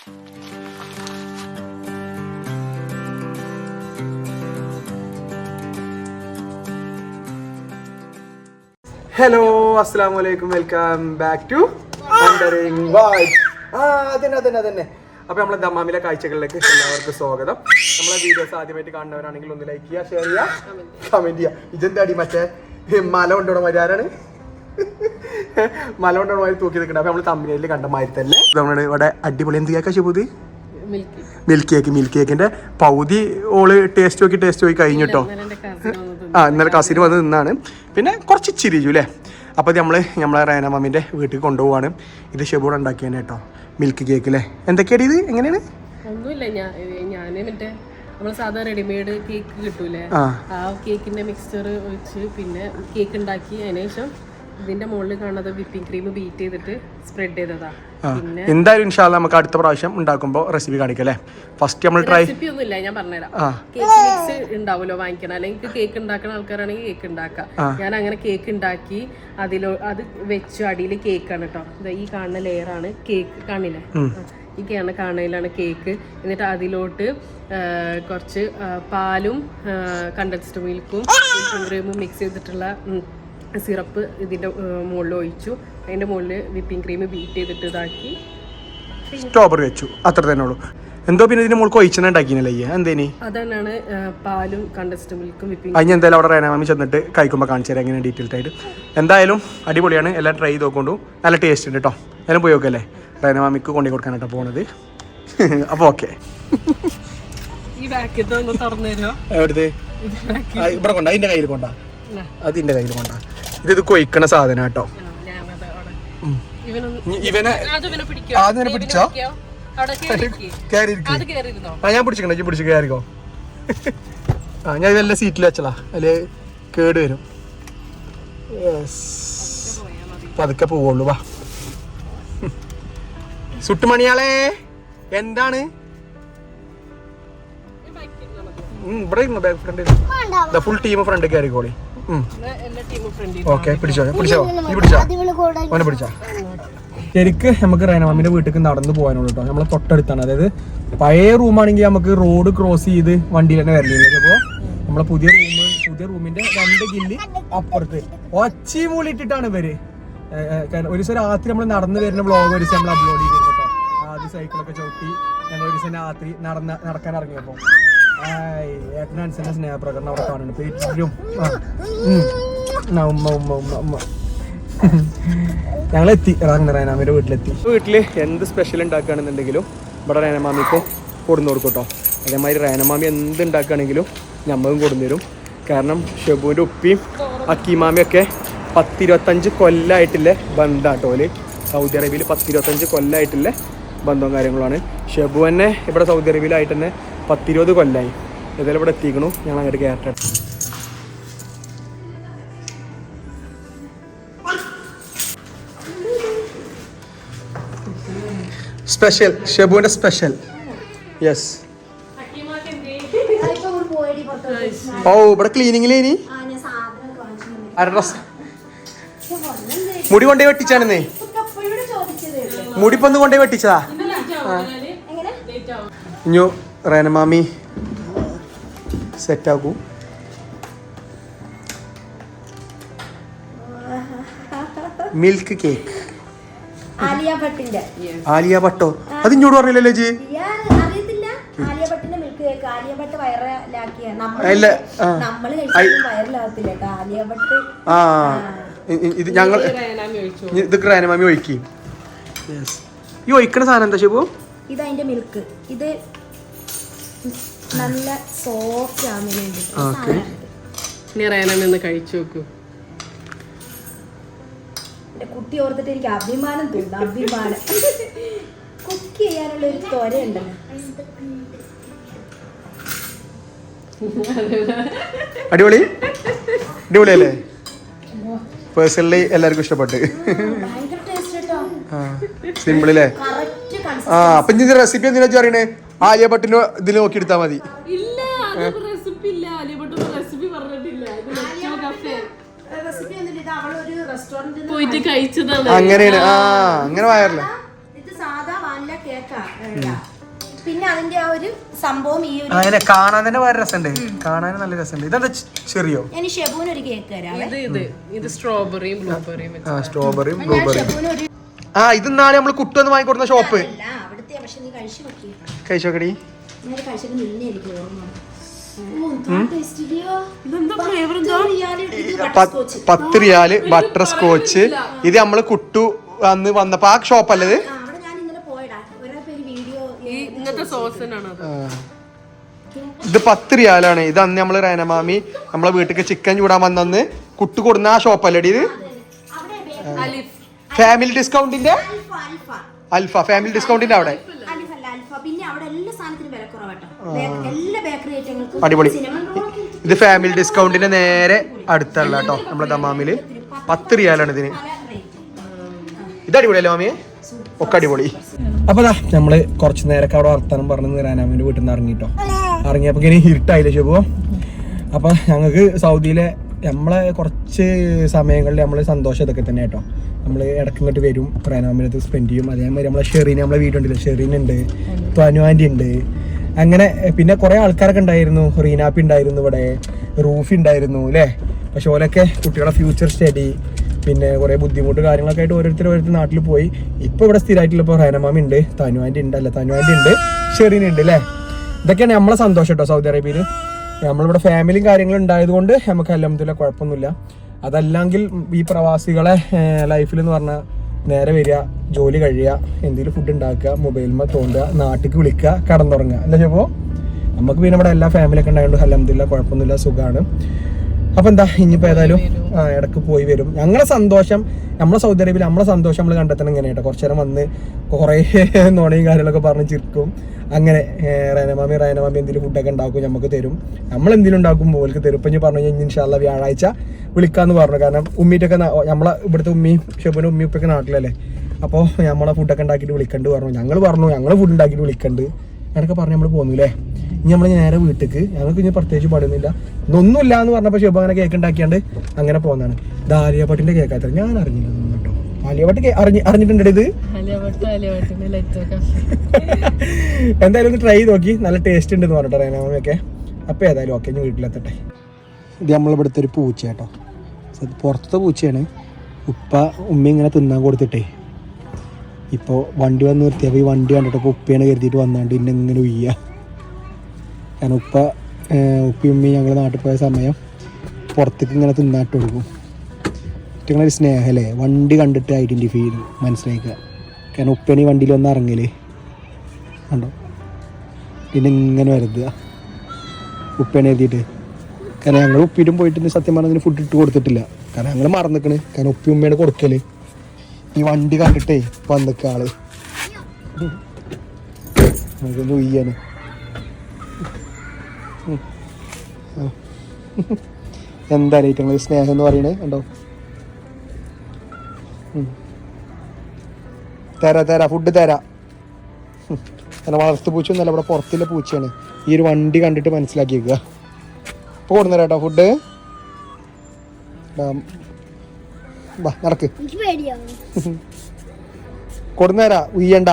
Hello അസ്സലാമു അലൈക്കും welcome back to Wandering Vibes. അതന്നെ അപ്പോൾ നമ്മളെ ദമ്മാമിലെ കാഴ്ചകളിലേക്ക് എല്ലാവർക്കും സ്വാഗതം. നമ്മളെ വീഡിയോസ് ആദ്യമായിട്ട് കാണുന്നവരാണെങ്കിൽ ഒന്ന് ലൈക്ക് ചെയ്യുക, ഷെയർ ചെയ്യുക, കമന്റ് ചെയ്യുക. ഇതെന്താടി മറ്റേ മല കൊണ്ടോണ മാതിരി ആരാണ് മല കൊണ്ടോണ മാതിരി തൂക്കി നിൽക്കുന്നത്. അപ്പോൾ നമ്മൾ തമ്മിലിൽ കണ്ട മാതിരി തന്നെ നമ്മൾ ഇവിടെ അടിപൊളി എന്ത് കേൾക്കാം ശുഭൂതി മിൽക്ക് കേക്കിന്റെ പകുതി ഓള് ടേസ്റ്റ് നോക്കി കഴിഞ്ഞിട്ടോ. ഇന്നലെ കസിന് വന്ന് നിന്നാണ്. പിന്നെ കുറച്ച് ചിരിച്ചു അല്ലേ. അപ്പോൾ നമ്മളെ റേന മമ്മിൻ്റെ വീട്ടിൽ കൊണ്ടുപോവാണ്. ഇത് ഷെബൂടെ ഉണ്ടാക്കിയാണ് കേട്ടോ, മിൽക്ക് കേക്ക് അല്ലേ. എന്തൊക്കെയാണ് ഇത്, എങ്ങനെയാണ്? ഒന്നുമില്ല, ഞാൻ മറ്റേ നമ്മൾ സാധാ റെഡിമെയ്ഡ് കേക്ക് കിട്ടൂലേ, ആ കേക്കിന്റെ മിക്സ്ചർ ഒഴിച്ച് പിന്നെ കേക്ക് ഉണ്ടാക്കി. അതിനുശേഷം ഇതിന്റെ മുകളിൽ കാണുന്നത് വിപ്പിംഗ് ക്രീം ബീറ്റ് ചെയ്തിട്ട് സ്പ്രെഡ് ചെയ്തതാ. പിന്നെ എന്തായാലും ഇൻഷാല്ലാ നമുക്ക് അടുത്ത പ്രാവശ്യം ഉണ്ടാക്കുമ്പോൾ റെസിപ്പി കാണിക്കല്ലേ. ഫസ്റ്റ് നമ്മൾ റെസിപ്പി ഒന്നുമില്ല, ഞാൻ പറഞ്ഞുതരാം. കേക്ക് മിക്സ് ഉണ്ടാവുമല്ലോ വാങ്ങിക്കണം, അല്ലെങ്കിൽ കേക്ക് ഉണ്ടാക്കുന്ന ആൾക്കാരാണെങ്കിൽ കേക്ക് ഉണ്ടാക്കാം. ഞാൻ അങ്ങനെ കേക്ക് ഉണ്ടാക്കി അത് വെച്ചു. അടിയിൽ കേക്കാണ് കേട്ടോ, ഈ കാണുന്ന ലെയറാണ് കേക്ക്, കാണില്ലേ, ഈ കാണയിലാണ് കേക്ക്. എന്നിട്ട് അതിലോട്ട് കുറച്ച് പാലും കണ്ടൻസ്ഡ് മിൽക്കും വിപ്പിംഗ് ക്രീമും മിക്സ് ചെയ്തിട്ടുള്ള സിറപ്പ് ഇതിന്റെ മുകളിൽ ഒഴിച്ചു. അതിന്റെ മുകളിൽ വിപ്പിംഗ് ക്രീം ബീറ്റ് ചെയ്തിട്ട് ഇതാക്കി സ്ട്രോബെറി വെച്ചു. അത്ര തന്നെ ഉള്ളൂ. എന്തോ പിന്നെ ഇതിന്റെ മുകളിൽ ഒഴിച്ചാൽ ഉണ്ടാക്കിനല്ലേ എന്തേനി? അതാണ് പാലും കണ്ടൻസ്ഡ് മിൽക്കും വിപ്പിംഗ്. അതിന് എന്തായാലും അവിടെ റേനാമി ചെന്നിട്ട് കഴിക്കുമ്പോൾ കാണിച്ചു തരാം എങ്ങനെ ഡീറ്റെയിൽഡ് ആയിട്ട്. എന്തായാലും അടിപൊളിയാണ്, എല്ലാം ട്രൈ ചെയ്ത് നോക്കൊണ്ടു. നല്ല ടേസ്റ്റ് ഉണ്ട് കേട്ടോ. എല്ലാം പോയി നോക്കല്ലേ, റേനാമിക്ക് കൊണ്ടു കൊടുക്കാനായിട്ടോ പോണത്. അപ്പോൾ ഓക്കെ, എവിടുത്തെ ഇവിടെ കൊണ്ടാ, അതിന്റെ കയ്യിൽ കൊണ്ടാ, അതിന്റെ കയ്യിൽ കൊണ്ടാ. ഇത് കൊയ്ക്കണ സാധനം കേട്ടോ. ഇവനെ ആദ്യം പിടിച്ചോ, ഞാൻ പിടിച്ചിക്കണോ, ഇജ്ജ് പിടിച്ച് കയറിക്കോ. ഞാൻ ഇതെല്ലാം സീറ്റിൽ വെച്ചലാ, അതില് കേട് വരും. പതുക്കെ പോവുള്ളൂ. വാ സുട്ടുമണിയാളെ, എന്താണ് ഇവിടെ ഇരുന്നു back front, full team front കയറിക്കോളി. ഓക്കെ, പിടിച്ചോ നീ പിടിച്ചോ, അവനെ പിടിച്ചോ. ശരിക്ക് നമുക്ക് റേനമാമിന്റെ വീട്ടിലേക്ക് നടന്നു പോകാനുള്ളൂ കേട്ടോ. നമ്മളെ തൊട്ടടുത്താണ്. അതായത് പഴയ റൂമാണെങ്കിൽ നമുക്ക് റോഡ് ക്രോസ് ചെയ്ത് വണ്ടിയിൽ തന്നെ വരലില്ല. അപ്പോൾ നമ്മളെ പുതിയ റൂമിന്റെ 2 ഗില്ല് അപ്പുറത്ത് ഒച്ചി മൂളിയിട്ടിട്ടാണ് ഇവര്. ഒരു ദിവസം രാത്രി നമ്മൾ നടന്നു വരുന്ന വ്ളോഗ് ഒരു ദിവസം നമ്മൾ അപ്ലോഡ് ചെയ്തിരുന്നു കേട്ടോ. ആദ്യം സൈക്കിളൊക്കെ ചവിട്ടി ഞങ്ങൾ ഒരു ദിവസം രാത്രി നടക്കാൻ ഇറങ്ങിയപ്പോൾ ഏട്ടനനുസരിച്ച് സ്നേഹപ്രകടനം അവിടെ കാണുന്നുണ്ട്. പേരും ഞങ്ങളെത്തി റേനാമിന്റെ വീട്ടിലെത്തി. വീട്ടിൽ എന്ത് സ്പെഷ്യൽ ഉണ്ടാക്കുകയാണെന്നുണ്ടെങ്കിലും ഇവിടെ റേനമാമിക്ക് കൊടുന്നു കൊടുക്കും കേട്ടോ. അതേമാതിരി റേനമാമി എന്ത് ഉണ്ടാക്കുകയാണെങ്കിലും ഞമ്മളും കൊടുന്നു തരും. കാരണം ഷെബുവിൻ്റെ ഉപ്പിയും അക്കീമാമിയൊക്കെ 10-25 കൊല്ലമായിട്ടുള്ള ബന്ധമാട്ടോ. ഓല് സൗദി അറേബ്യയിൽ 10-25 കൊല്ലമായിട്ടുള്ള ബന്ധവും കാര്യങ്ങളാണ്. ഷെബു തന്നെ ഇവിടെ സൗദി അറേബ്യയിലായിട്ട് തന്നെ 10-20 കൊല്ലമായി. ഏതായാലും ഇവിടെ എത്തിക്കണു. ഞങ്ങൾ അങ്ങോട്ട് കയറട്ടെ. സ്പെഷ്യൽ ഷെബുവിന്റെ സ്പെഷ്യൽ. യെസ്. ഓ ഇവിടെ ക്ലീനിങ്ങിലേനി മുടി കൊണ്ടേ വെട്ടിച്ചാണെന്നേ. മുടിപ്പൊന്ന് കൊണ്ടേ വെട്ടിച്ചതാ. ഇഞ്ഞു റേനമാമി സെറ്റാക്കൂ. മിൽക്ക് കേക്ക് ആലിയ ഭട്ടോ. അത് ഇഞ്ഞോട് പറഞ്ഞില്ലല്ലോ ജി. ഇത് ഞങ്ങൾ ഇത് റേനമാമി ഒഴിക്കും. ഈ ഒഴിക്കണ സാധനം എന്താ ഷെബു? ഇത് അതിന്റെ മിൽക്ക്. ഇത് നല്ല സോഫ്റ്റ് ആണെന്ന് കഴിച്ചു നോക്കൂ. എന്റെ കുട്ടി ഓർത്തിട്ട് എനിക്ക് അഭിമാനം തോന്നുന്നു. അഭിമാനം. കുക്ക് ചെയ്യാനുള്ള ഒരു ത്വര ഉണ്ടല്ലോ. അടിപൊളി അടിപൊളിയല്ലേ? പേഴ്സണലി എല്ലാവർക്കും ഇഷ്ടപ്പെട്ട്. സിമ്പിളല്ലേ? അപ്പൊ ഇനി റെസിപ്പി എന്തിനാ അറിയണേ? ആലിയ ഭട്ടിന് ഇതിൽ നോക്കി എടുത്താൽ മതി. പോയിട്ട് കഴിച്ചതാണ്. അങ്ങനെയാണ്. അങ്ങനെ വയറില്ല. ഇത് സാധാ നല്ല കേക്കാ. പിന്നെ അതിന്റെ ആ ഒരു സംഭവം ഈ ഒരു അങ്ങനെ കാണാൻ തന്നെ വേറെ രസമുണ്ട്, കാണാൻ നല്ല രസമുണ്ട്. ഇതെന്താ ചെറിയോ? ഇനി ഷെബുവിന് ഒരു കേക്ക് തരാം. ഇത് സ്ട്രോബെറിയും ബ്ലൂബെറിയും. സ്ട്രോബെറിയും ബ്ലൂബെറിയും. ഇത് നാളെ നമ്മള് കുട്ടുവന്ന് വാങ്ങിക്കൊടുന്ന ഷോപ്പ്. അവിടുത്തെ പക്ഷെ നീ കഴിച്ചു നോക്കി. കഴിച്ചോക്കടി. ഞാൻ കഴിച്ചത് നിന്നെ എനിക്ക് ഓർമ്മ. 10 റിയാല് ബട്ടർ സ്കോച്ച്. ഇത് നമ്മള് കുട്ടു അന്ന് വന്നപ്പോ ആ ഷോപ്പല്ലത്. ഇത് 10 റിയാലാണ്. ഇത് അന്ന് നമ്മള് റേനമാമി നമ്മളെ വീട്ടിലേക്ക് ചിക്കൻ ചൂടാൻ വന്നന്ന് കുട്ടു കൊടുന്ന ആ ഷോപ്പല്ലടി ഇത്. ഫാമിലി ഡിസ്കൗണ്ടിന്റെ അൽഫ ഫാമിലി ഡിസ്കൗണ്ടിന്റെ അവിടെ. അടിപൊളി. ഇത് ഫാമിലി ഡിസ്കൗണ്ടിന്റെ നേരെ അടുത്തുള്ള കേട്ടോ നമ്മളെ ദമാമില്. 10 റിയാലാണ് ഇതിന്. ഇത് അടിപൊളിയല്ലേ മാമിയെ? ഒക്കെ അടിപൊളി. അപ്പൊ നമ്മള് കുറച്ച് നേരൊക്കെ അവിടെ വർത്താനം പറഞ്ഞു റേനാമിന്റെ വീട്ടിൽ നിന്ന് ഇറങ്ങിട്ടോ. ഇറങ്ങിയപ്പോ ഇങ്ങനെ ഇരുട്ടായില്ലേ ശുഭോ. അപ്പൊ ഞങ്ങൾക്ക് സൗദിയിലെ നമ്മളെ കുറച്ച് സമയങ്ങളിൽ നമ്മള് സന്തോഷം ഇതൊക്കെ തന്നെ കേട്ടോ. നമ്മൾ ഇടയ്ക്ക് ഇങ്ങോട്ട് വരും, റേനാമിനത്ത് സ്പെൻഡ് ചെയ്യും. അതേമാതിരി നമ്മളെ ഷെറീൻ, നമ്മളെ വീഡിയോ ഉണ്ടല്ലോ, ഷെറീനുണ്ട്, ത്വാനുവാൻറ്റി ഉണ്ട്, അങ്ങനെ പിന്നെ കുറേ ആൾക്കാരൊക്കെ ഉണ്ടായിരുന്നു. റീനാപ്പി ഉണ്ടായിരുന്നു, ഇവിടെ റൂഫി ഉണ്ടായിരുന്നു അല്ലേ. പക്ഷെ ഓലൊക്കെ കുട്ടികളെ ഫ്യൂച്ചർ സ്റ്റഡി പിന്നെ കുറേ ബുദ്ധിമുട്ട് കാര്യങ്ങളൊക്കെ ആയിട്ട് ഓരോരുത്തർ നാട്ടിൽ പോയി. ഇപ്പോൾ ഇവിടെ സ്ഥിരമായിട്ടുള്ള ഇപ്പോൾ റേനമാമി ഉണ്ട്, തനുവാൻറ്റി ഉണ്ട്, അല്ല തനുവാൻറ്റി ഉണ്ട്, ഷെറീൻ ഉണ്ട് അല്ലേ. ഇതൊക്കെയാണ് നമ്മളെ സന്തോഷം കേട്ടോ സൗദി അറേബ്യയിൽ. നമ്മളിവിടെ ഫാമിലിയും കാര്യങ്ങളും ഉണ്ടായതുകൊണ്ട് നമുക്ക് അൽഹംദുലില്ലാ കുഴപ്പമൊന്നുമില്ല. അതല്ലെങ്കിൽ ഈ പ്രവാസികളെ ലൈഫിൽ എന്ന് പറഞ്ഞാൽ നേരെ വരിക, ജോലി കഴിയുക, എന്തെങ്കിലും ഫുഡ് ഉണ്ടാക്കുക, മൊബൈലിന്മേൽ തോണ്ടുക, നാട്ടിലേക്ക് വിളിക്കുക, കടന്നുറങ്ങുക അല്ലേ ചിലപ്പോൾ. നമുക്ക് പിന്നെ ഇവിടെ എല്ലാ ഫാമിലിയൊക്കെ ഉണ്ടായതുകൊണ്ട് അൽഹംദുലില്ലാ കുഴപ്പമൊന്നുമില്ല, സുഖമാണ്. അപ്പം എന്താ ഇനിയിപ്പോൾ ഏതായാലും ഇടയ്ക്ക് പോയി വരും. ഞങ്ങളെ സന്തോഷം, നമ്മളെ സൗദി അറേബ്യയിൽ നമ്മളെ സന്തോഷം നമ്മൾ കണ്ടെത്തണം ഇങ്ങനെ കേട്ടോ. കുറച്ച് നേരം വന്ന് കുറേ നുണയും കാര്യങ്ങളൊക്കെ പറഞ്ഞ് ചിരിക്കും. അങ്ങനെ റേനമാമി എന്തെങ്കിലും ഫുഡൊക്കെ ഉണ്ടാക്കും, നമുക്ക് തരും. നമ്മൾ എന്തെങ്കിലും ഉണ്ടാക്കുമ്പോൾ ഓൾക്ക് തരും. ഇപ്പം ഞാൻ പറഞ്ഞു കഴിഞ്ഞാൽ ഇൻഷാ അല്ലാ വ്യാഴാഴ്ച വിളിക്കാമെന്ന് പറഞ്ഞു. കാരണം ഉമ്മീറ്റൊക്കെ നമ്മളെ ഇവിടുത്തെ ഉമ്മയും ഷെബുനും ഉമ്മയും ഉപ്പൊക്കെ നാട്ടിലല്ലേ. അപ്പോൾ നമ്മളെ ഫുഡൊക്കെ ഉണ്ടാക്കിയിട്ട് വിളിക്കണ്ട് പറഞ്ഞു. ഞങ്ങൾ ഫുഡ് ഉണ്ടാക്കിയിട്ട് വിളിക്കണ്ട് എന്നൊക്കെ പറഞ്ഞ് നമ്മൾ പോന്നു അല്ലേ. ഇനി നമ്മൾ നേരെ വീട്ടിലേക്ക്, ഞങ്ങൾക്ക് ഇനി പ്രത്യേകിച്ച് പാടുന്നില്ല, ഇന്നൊന്നുമില്ല എന്ന് പറഞ്ഞപ്പോൾ ഷെബു അങ്ങനെ കേക്ക് ഉണ്ടാക്കിയാണ്ട് അങ്ങനെ പോകുന്നതാണ്. ഇത് ആലിയഭട്ടിന്റെ കേക്കാത്ര ഞാൻ അറിഞ്ഞില്ല കേട്ടോ. ആലിയഭട്ട് അറിഞ്ഞിട്ടുണ്ട് ഇത്. എന്തായാലും ഒന്ന് ട്രൈ ചെയ്ത് നോക്കി, നല്ല ടേസ്റ്റ് ഉണ്ടെന്ന് പറഞ്ഞിട്ട് റേനാമൊക്കെ. അപ്പോൾ ഏതായാലും ഓക്കെ, ഇനി വീട്ടിലെത്തട്ടെ. ഇത് നമ്മളിവിടുത്തെ ഒരു പൂച്ച കേട്ടോ, പുറത്തെ പൂച്ചയാണ്. ഉമ്മ ഇങ്ങനെ തിന്നാൻ കൊടുത്തിട്ടേ ഇപ്പോൾ വണ്ടി വന്ന് നിർത്തിയപ്പോൾ ഈ വണ്ടി കണ്ടിട്ട് ഇപ്പോൾ ഉപ്പയാണ് കരുതിയിട്ട് വന്നാണ്ട് ഇന്നെ ഇങ്ങനെ ഉയ്യ. കാരണം ഉപ്പയും ഉമ്മയും ഞങ്ങൾ നാട്ടിൽ പോയ സമയം പുറത്തേക്ക് ഇങ്ങനെ തിന്നാട്ട് കൊടുക്കും. ഇങ്ങനെ ഒരു സ്നേഹമല്ലേ, വണ്ടി കണ്ടിട്ട് ഐഡൻറ്റിഫൈ ചെയ്ത് മനസ്സിലാക്കുക. കാരണം ഉപ്പയാണ് ഈ വണ്ടിയിൽ വന്ന് ഇറങ്ങല് കണ്ടോ, പിന്നെ ഇങ്ങനെ വരുത്തുക ഉപ്പയാണ് എഴുതിയിട്ട്. കാരണം ഞങ്ങൾ ഉപ്പിട്ടും പോയിട്ട് സത്യം പറഞ്ഞതിന് ഫുഡ് ഇട്ട് കൊടുത്തിട്ടില്ല. കാരണം ഞങ്ങൾ മറന്നിക്കണ്. കാരണം ഉപ്പി ഉമ്മയാണ് കൊടുക്കല്. ഈ വണ്ടി കണ്ടിട്ടേ വന്നിക്ക ആള് നമുക്കൊന്ന് ഉയ്യാന്. എന്തായാലും ഏറ്റവും സ്നേഹം എന്ന് പറയണേ കണ്ടോ. തരാ ഫുഡ് തരാ. കാരണം വളർത്തു പൂച്ചയൊന്നുമല്ല, ഇവിടെ പുറത്തുള്ള പൂച്ചയാണ്. ഈ ഒരു വണ്ടി കണ്ടിട്ട് മനസ്സിലാക്കിയേക്കുക. ഇപ്പോൾ കൊടുന്നേരാ കേട്ടോ ഫുഡ്. നടക്ക് കൊടുന്നേരാ, ഉയ്യണ്ട.